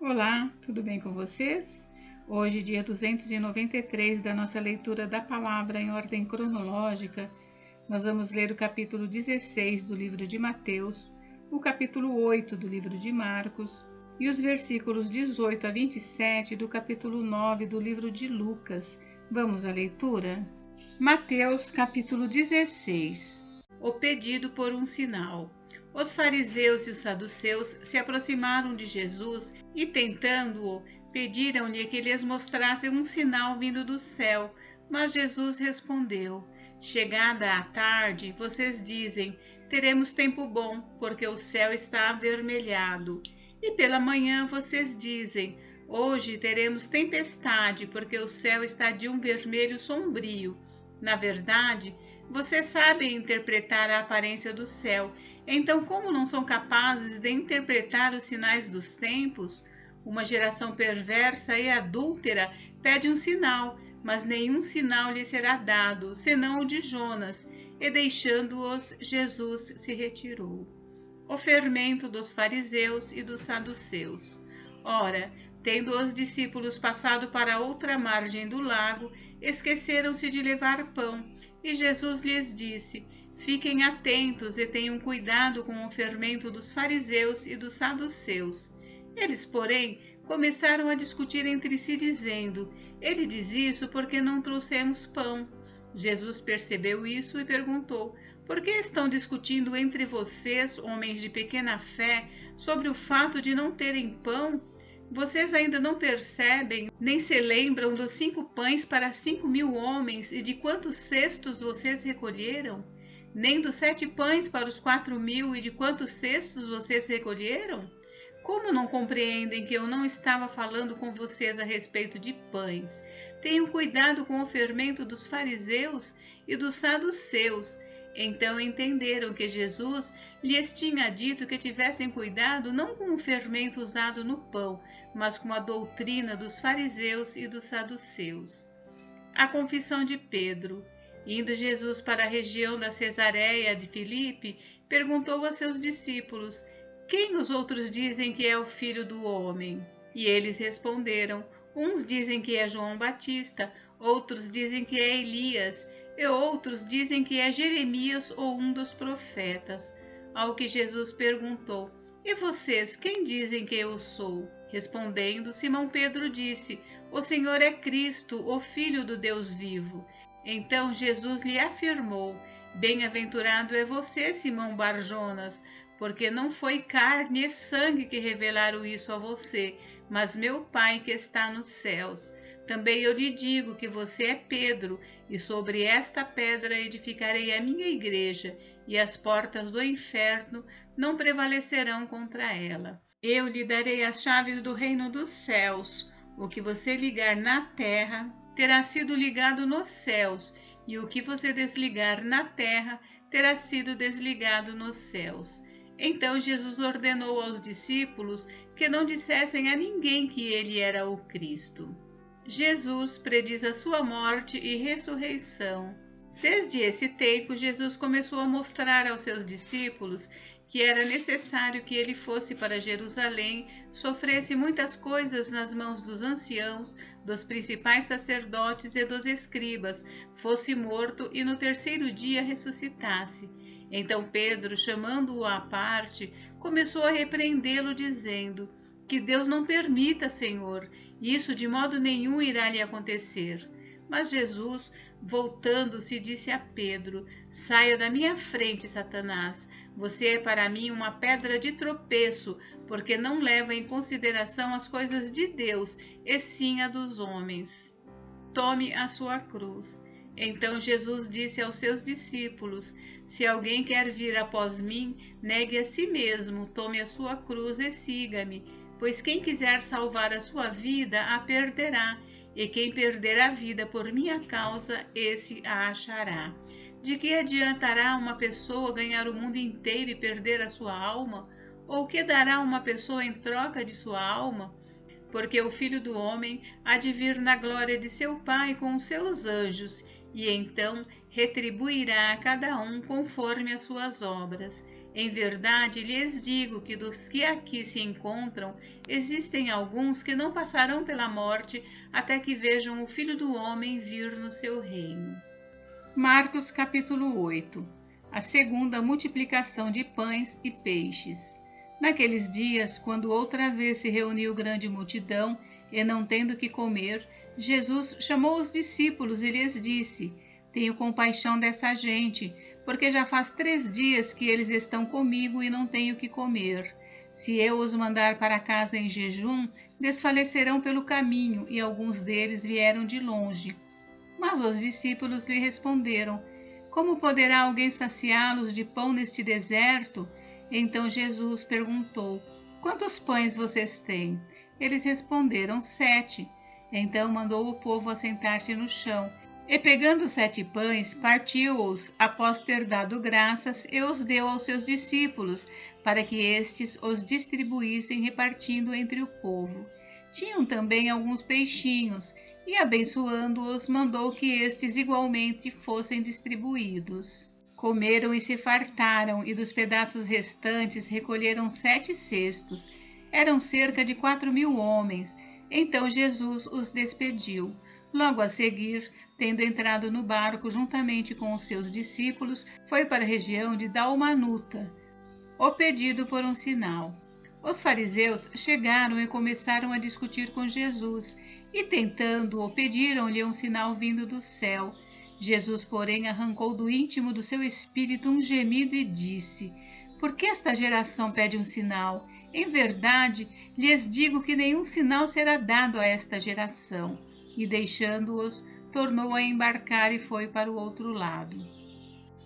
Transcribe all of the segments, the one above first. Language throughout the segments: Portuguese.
Olá, tudo bem com vocês? Hoje, dia 293 da nossa leitura da palavra em ordem cronológica, nós vamos ler o capítulo 16 do livro de Mateus, o capítulo 8 do livro de Marcos e os versículos 18 a 27 do capítulo 9 do livro de Lucas. Vamos à leitura? Mateus, capítulo 16. O pedido por um sinal. Os fariseus e os saduceus se aproximaram de Jesus e, tentando-o, pediram-lhe que lhes mostrasse um sinal vindo do céu. Mas Jesus respondeu: Chegada a tarde, vocês dizem: teremos tempo bom, porque o céu está avermelhado. E pela manhã vocês dizem: hoje teremos tempestade, porque o céu está de um vermelho sombrio. Na verdade, vocês sabem interpretar a aparência do céu. Então, como não são capazes de interpretar os sinais dos tempos? Uma geração perversa e adúltera pede um sinal, mas nenhum sinal lhe será dado, senão o de Jonas. E deixando-os, Jesus se retirou. O fermento dos fariseus e dos saduceus. Ora, tendo os discípulos passado para outra margem do lago, esqueceram-se de levar pão. E Jesus lhes disse: Fiquem atentos e tenham cuidado com o fermento dos fariseus e dos saduceus. Eles, porém, começaram a discutir entre si, dizendo: Ele diz isso porque não trouxemos pão. Jesus percebeu isso e perguntou: Por que estão discutindo entre vocês, homens de pequena fé, sobre o fato de não terem pão? Vocês ainda não percebem, nem se lembram dos 5 pães para 5.000 homens e de quantos cestos vocês recolheram? Nem dos 7 pães para os 4.000 e de quantos cestos vocês recolheram? Como não compreendem que eu não estava falando com vocês a respeito de pães? Tenham cuidado com o fermento dos fariseus e dos saduceus. Então entenderam que Jesus lhes tinha dito que tivessem cuidado não com o fermento usado no pão, mas com a doutrina dos fariseus e dos saduceus. A confissão de Pedro. Indo Jesus para a região da Cesareia de Filipe, perguntou a seus discípulos: Quem os outros dizem que é o Filho do Homem? E eles responderam: Uns dizem que é João Batista, outros dizem que é Elias, e outros dizem que é Jeremias ou um dos profetas. Ao que Jesus perguntou: E vocês, quem dizem que eu sou? Respondendo, Simão Pedro disse: O Senhor é Cristo, o Filho do Deus vivo. Então Jesus lhe afirmou: Bem-aventurado é você, Simão Barjonas, porque não foi carne e sangue que revelaram isso a você, mas meu Pai que está nos céus. Também eu lhe digo que você é Pedro, e sobre esta pedra edificarei a minha igreja, e as portas do inferno não prevalecerão contra ela. Eu lhe darei as chaves do reino dos céus. O que você ligar na terra terá sido ligado nos céus, e o que você desligar na terra terá sido desligado nos céus. Então Jesus ordenou aos discípulos que não dissessem a ninguém que ele era o Cristo. Jesus prediz a sua morte e ressurreição. Desde esse tempo, Jesus começou a mostrar aos seus discípulos que era necessário que ele fosse para Jerusalém, sofresse muitas coisas nas mãos dos anciãos, dos principais sacerdotes e dos escribas, fosse morto e no terceiro dia ressuscitasse. Então Pedro, chamando-o à parte, começou a repreendê-lo, dizendo: Que Deus não permita, Senhor, isso de modo nenhum irá lhe acontecer. Mas Jesus, voltando-se, disse a Pedro: Saia da minha frente, Satanás. Você é para mim uma pedra de tropeço, porque não leva em consideração as coisas de Deus, e sim a dos homens. Tome a sua cruz. Então Jesus disse aos seus discípulos: Se alguém quer vir após mim, negue a si mesmo, tome a sua cruz e siga-me. Pois quem quiser salvar a sua vida, a perderá, e quem perder a vida por minha causa, esse a achará. De que adiantará uma pessoa ganhar o mundo inteiro e perder a sua alma? Ou que dará uma pessoa em troca de sua alma? Porque o Filho do Homem há de vir na glória de seu Pai com os seus anjos, e então retribuirá a cada um conforme as suas obras. Em verdade, lhes digo que dos que aqui se encontram, existem alguns que não passarão pela morte até que vejam o Filho do Homem vir no seu reino. Marcos capítulo 8. A segunda multiplicação de pães e peixes. Naqueles dias, quando outra vez se reuniu grande multidão, e não tendo que comer, Jesus chamou os discípulos e lhes disse: Tenho compaixão dessa gente, porque já faz 3 dias que eles estão comigo e não tenho que comer. Se eu os mandar para casa em jejum, desfalecerão pelo caminho, e alguns deles vieram de longe. Mas os discípulos lhe responderam: Como poderá alguém saciá-los de pão neste deserto? Então Jesus perguntou: Quantos pães vocês têm? Eles responderam: 7. Então mandou o povo assentar-se no chão. E pegando 7 pães, partiu-os, após ter dado graças, e os deu aos seus discípulos, para que estes os distribuíssem, repartindo entre o povo. Tinham também alguns peixinhos, e abençoando-os, mandou que estes igualmente fossem distribuídos. Comeram e se fartaram, e dos pedaços restantes recolheram 7 cestos. Eram cerca de 4.000 homens. Então Jesus os despediu. Logo a seguir, tendo entrado no barco juntamente com os seus discípulos, foi para a região de Dalmanuta, o pedido por um sinal. Os fariseus chegaram e começaram a discutir com Jesus, e tentando-o, pediram-lhe um sinal vindo do céu. Jesus, porém, arrancou do íntimo do seu espírito um gemido e disse: Por que esta geração pede um sinal? Em verdade, lhes digo que nenhum sinal será dado a esta geração. E deixando-os, tornou a embarcar e foi para o outro lado.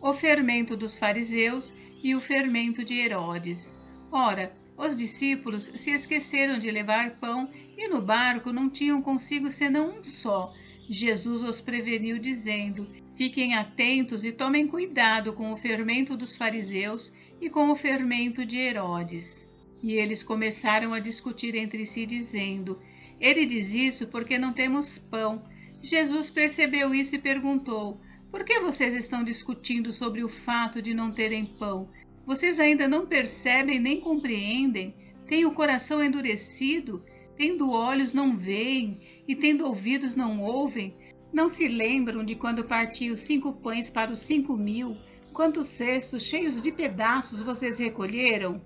O fermento dos fariseus e o fermento de Herodes. Ora, os discípulos se esqueceram de levar pão e no barco não tinham consigo senão um só. Jesus os preveniu dizendo: Fiquem atentos e tomem cuidado com o fermento dos fariseus e com o fermento de Herodes. E eles começaram a discutir entre si, dizendo: Ele diz isso porque não temos pão. Jesus percebeu isso e perguntou: Por que vocês estão discutindo sobre o fato de não terem pão? Vocês ainda não percebem nem compreendem? Têm o coração endurecido? Tendo olhos não veem, e tendo ouvidos não ouvem? Não se lembram de quando parti os 5 pães para os 5.000? Quantos cestos cheios de pedaços vocês recolheram?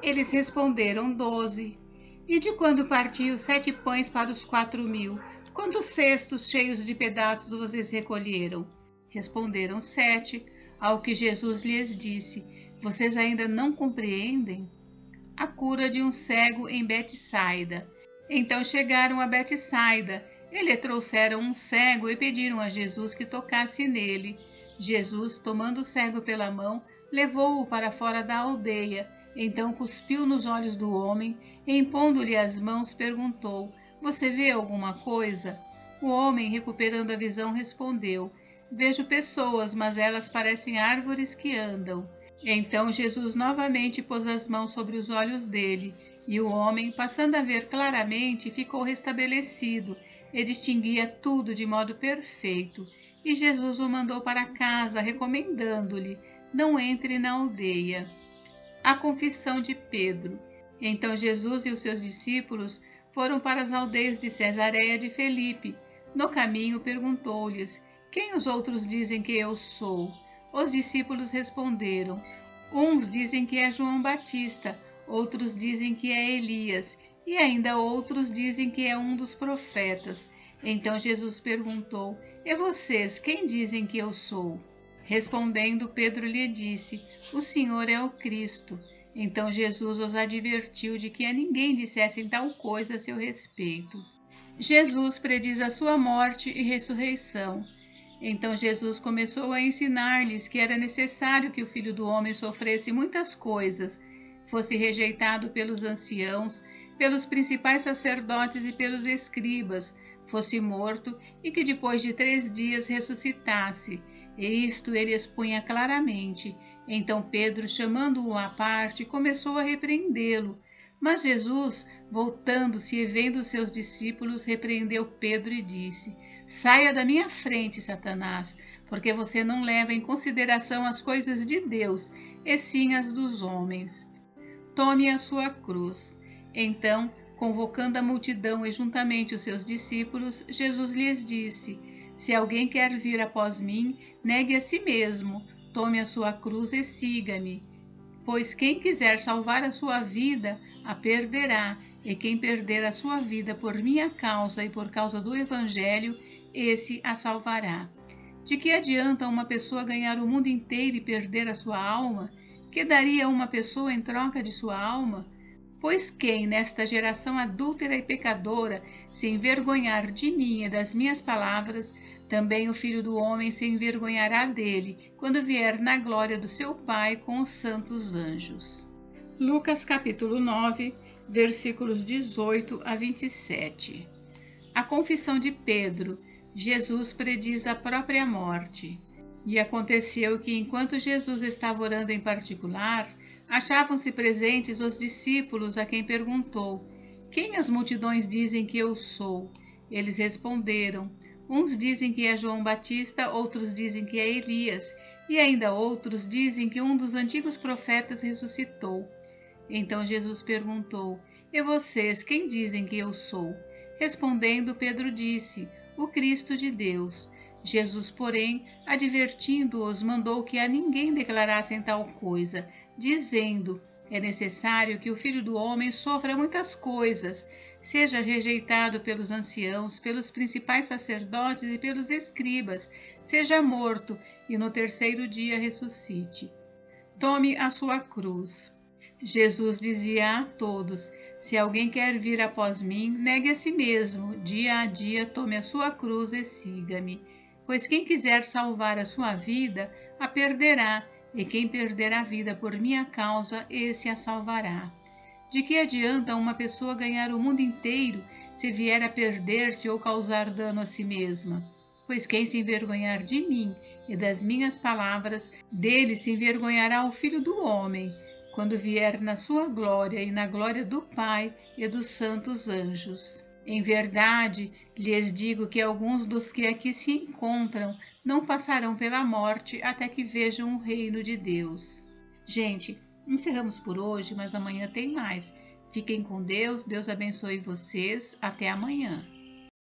Eles responderam: 12. E de quando parti os 7 pães para os 4.000? Quantos cestos cheios de pedaços vocês recolheram? Responderam: 7. Ao que Jesus lhes disse: Vocês ainda não compreendem? A cura de um cego em Betsaida. Então chegaram a Betsaida. E lhe trouxeram um cego e pediram a Jesus que tocasse nele. Jesus, tomando o cego pela mão, levou-o para fora da aldeia. Então cuspiu nos olhos do homem e, impondo-lhe as mãos, perguntou: Você vê alguma coisa? O homem, recuperando a visão, respondeu: Vejo pessoas, mas elas parecem árvores que andam. Então Jesus novamente pôs as mãos sobre os olhos dele, e o homem, passando a ver claramente, ficou restabelecido e distinguia tudo de modo perfeito. E Jesus o mandou para casa, recomendando-lhe: Não entre na aldeia. A confissão de Pedro. Então Jesus e os seus discípulos foram para as aldeias de Cesareia de Felipe. No caminho perguntou-lhes: Quem os outros dizem que eu sou? Os discípulos responderam: Uns dizem que é João Batista, outros dizem que é Elias, e ainda outros dizem que é um dos profetas. Então Jesus perguntou: E vocês, quem dizem que eu sou? Respondendo, Pedro lhe disse: O Senhor é o Cristo. Então Jesus os advertiu de que a ninguém dissessem tal coisa a seu respeito. Jesus prediz a sua morte e ressurreição. Então Jesus começou a ensinar-lhes que era necessário que o Filho do Homem sofresse muitas coisas, fosse rejeitado pelos anciãos, pelos principais sacerdotes e pelos escribas, fosse morto e que depois de 3 dias ressuscitasse. E isto ele expunha claramente. Então Pedro, chamando-o à parte, começou a repreendê-lo. Mas Jesus, voltando-se e vendo seus discípulos, repreendeu Pedro e disse: Saia da minha frente, Satanás, porque você não leva em consideração as coisas de Deus, e sim as dos homens. Tome a sua cruz. Então, convocando a multidão e juntamente os seus discípulos, Jesus lhes disse: Se alguém quer vir após mim, negue a si mesmo, tome a sua cruz e siga-me. Pois quem quiser salvar a sua vida, a perderá, e quem perder a sua vida por minha causa e por causa do Evangelho, esse a salvará. De que adianta uma pessoa ganhar o mundo inteiro e perder a sua alma? Que daria uma pessoa em troca de sua alma? Pois quem, nesta geração adúltera e pecadora, se envergonhar de mim e das minhas palavras, também o Filho do Homem se envergonhará dele, quando vier na glória do seu Pai com os santos anjos. Lucas capítulo 9, versículos 18 a 27. A confissão de Pedro. Jesus prediz a própria morte. E aconteceu que, enquanto Jesus estava orando em particular, achavam-se presentes os discípulos a quem perguntou: Quem as multidões dizem que eu sou? Eles responderam: Uns dizem que é João Batista, outros dizem que é Elias, e ainda outros dizem que um dos antigos profetas ressuscitou. Então Jesus perguntou: E vocês, quem dizem que eu sou? Respondendo, Pedro disse: O Cristo de Deus. Jesus, porém, advertindo-os, mandou que a ninguém declarassem tal coisa, dizendo: É necessário que o Filho do Homem sofra muitas coisas, seja rejeitado pelos anciãos, pelos principais sacerdotes e pelos escribas, seja morto e no terceiro dia ressuscite. Tome a sua cruz. Jesus dizia a todos: Se alguém quer vir após mim, negue a si mesmo, dia a dia tome a sua cruz e siga-me. Pois quem quiser salvar a sua vida, a perderá, e quem perder a vida por minha causa, esse a salvará. De que adianta uma pessoa ganhar o mundo inteiro se vier a perder-se ou causar dano a si mesma? Pois quem se envergonhar de mim e das minhas palavras, dele se envergonhará o Filho do Homem, quando vier na sua glória e na glória do Pai e dos santos anjos. Em verdade, lhes digo que alguns dos que aqui se encontram não passarão pela morte até que vejam o reino de Deus. Gente, encerramos por hoje, mas amanhã tem mais. Fiquem com Deus, Deus abençoe vocês. Até amanhã.